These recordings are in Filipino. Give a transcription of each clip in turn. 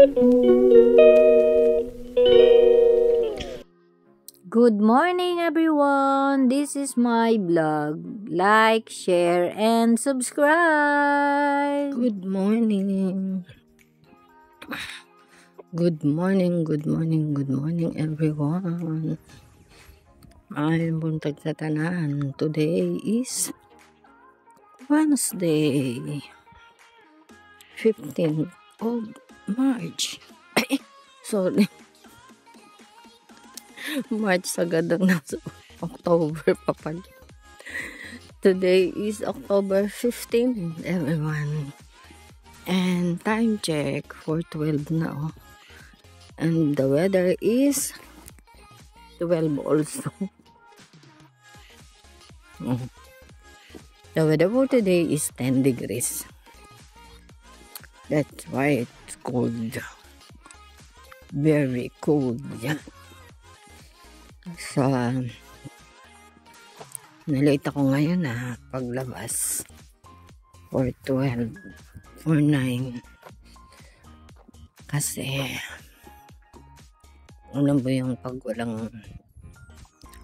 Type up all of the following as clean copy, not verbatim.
Good morning everyone! This is my vlog. Like, share, and subscribe! Good morning. Good morning everyone. Ay, buntag sa tanan. Today is Wednesday, 15th of March. Sorry. March agad ang nasa October pa pala. Today is October 15, everyone. And time check for 12 now. And the weather is 12 also. The weather for today is 10 degrees. That's why it's cold. Very cold. Yeah. So, nalate ako ngayon na paglabas for 12, for 9. Kasi, alam mo yung pag walang,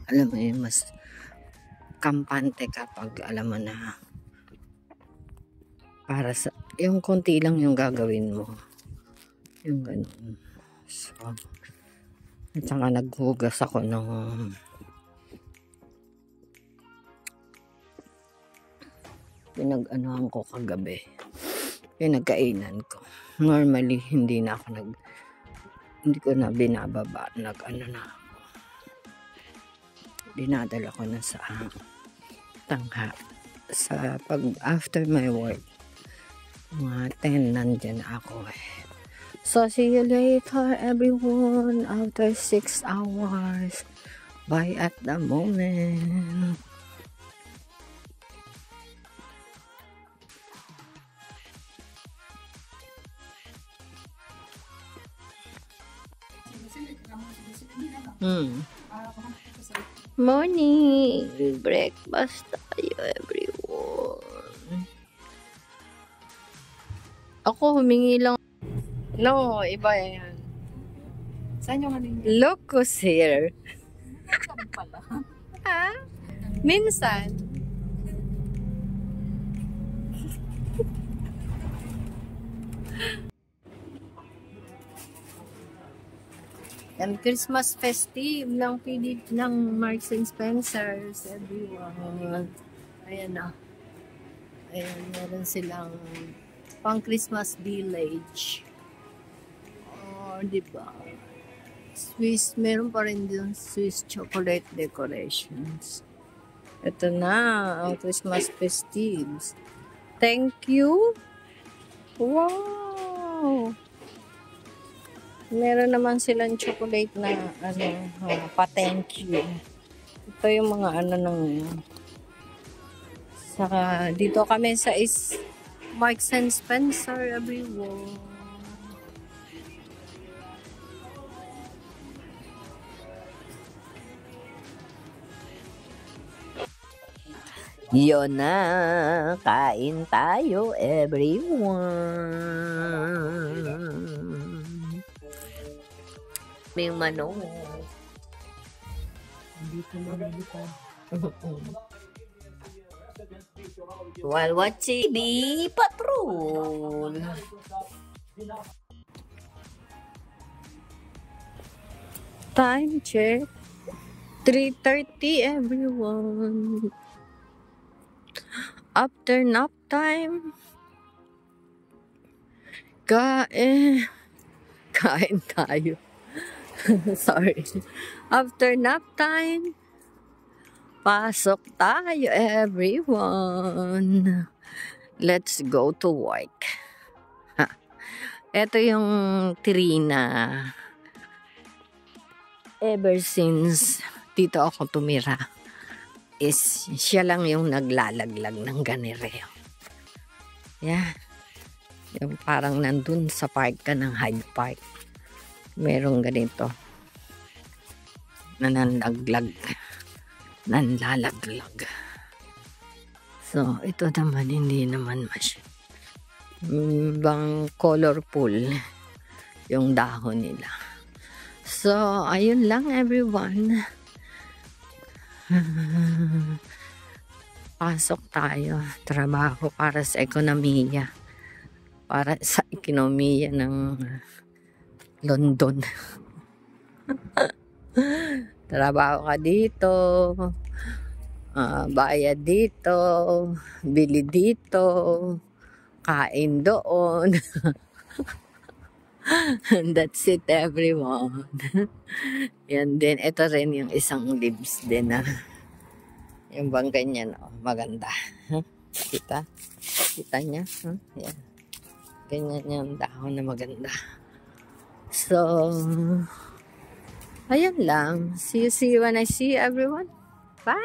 alam mo yung mas kampante kapag alam mo na para sa, yung konti lang yung gagawin mo. Yung ganun. So, at saka naghugas ako ng pinag-anuhan ko kagabi. Pinagkainan ko. Normally, hindi ko na binababa. Nag-ano na ako. Dinadala ko na sa tangha. Sa after my work. Mga 10 nandyan ako eh. So, see you later, everyone, after 6 hours. Bye at the moment. Morning! Breakfast tayo, everyone. Ako, humingi lang. No, iba yan. Saan yung ano? Locos here. Saan pala? Ha? Minsan. And Christmas festive ng Marks and Spencer's, everyone. Ayan na. Ayan, meron silang pang Christmas village. Diba? Swiss, meron pa rin din Swiss chocolate decorations. Ito na, ang Christmas festives. Thank you. Wow! Meron naman silang chocolate na pa-thank you. Ito yung mga ng saka dito kami sa Marks and Spencer, everyone. Yun na, kain tayo, everyone. May manok. Dito na dito. While watching the patrol. Time check. 3:30, everyone. After nap time, kain tayo. Sorry. After nap time, pasok tayo, everyone. Let's go to work. Ito yung Trina. Ever since dito ako tumira, is siya lang yung naglalaglag ng ganire. Yeah. Yung parang nandun sa park ka ng Hyde Park. Merong ganito. Nanlalaglag. So, ito naman, hindi naman bang colorful. yung dahon nila. So, ayun lang everyone. Pasok tayo. Trabaho para sa ekonomiya. Para sa ekonomiya ng London. Trabaho ka dito. Bayad dito. Bili dito. Kain doon. That's it everyone. Yan din. Ito rin yung isang leaves din na yung bang ganyan. Oh, maganda. Kita? Kita niya? Yan. Ganyan yung dahon na maganda. So, ayun lang. See you when I see you everyone. Bye!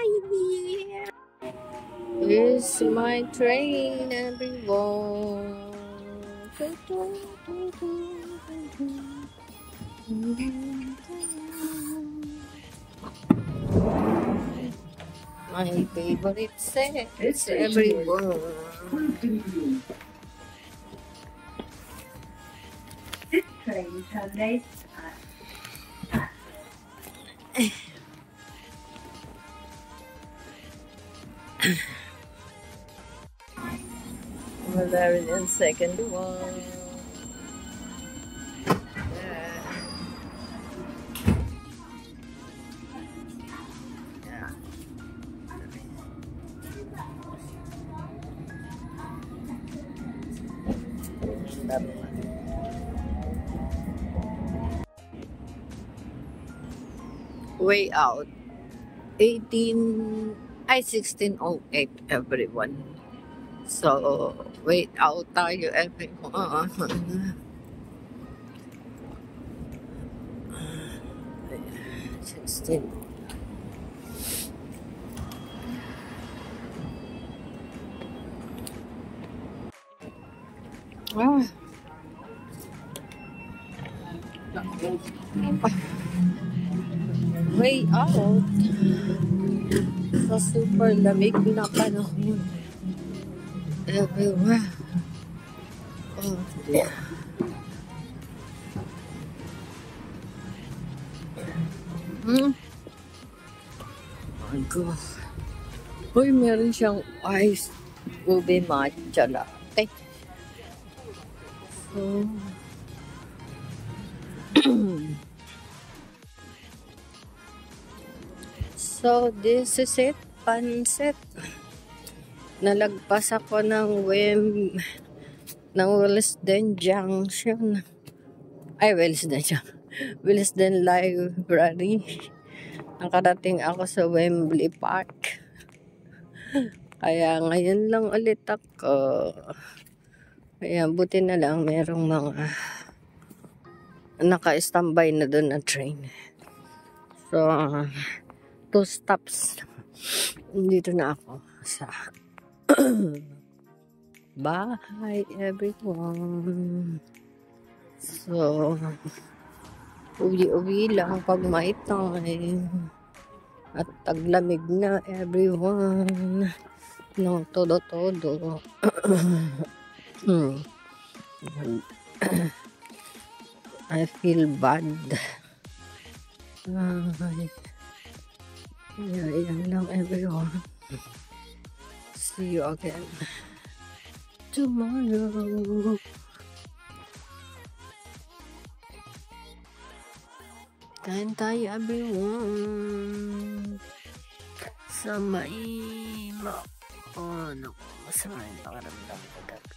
Here's my train everyone. My favorite set. It's everyone. This train terminates at Well, there is a second one. Yeah. Way out. 1608 everyone. So, wait out tayo everyone. 16. Way out. Sa super lamig na panahon. Everywhere. Oh, yeah. Oh my God. Uy, meron siyang ice ube matcha latte. So, this is it. Pansit. Nalagpas ako ng Willesden Junction. Ay, Willesden Library. Nakarating ako sa Wembley Park. Kaya ngayon lang ulit ako. Kaya buti na lang merong mga naka-standby na doon na train. So, 2 stops. Dito na ako sa bahay everyone. So, uwi-uwi lang pag may time. At taglamig na everyone. No, todo. I feel bad. Yeah, yan lang everyone. See you again tomorrow. Kain tayo everyone. Sa maima. Oh, naku. Masama yung pakaramdam ko dati.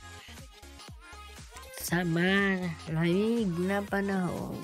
Sa malamig na panahon.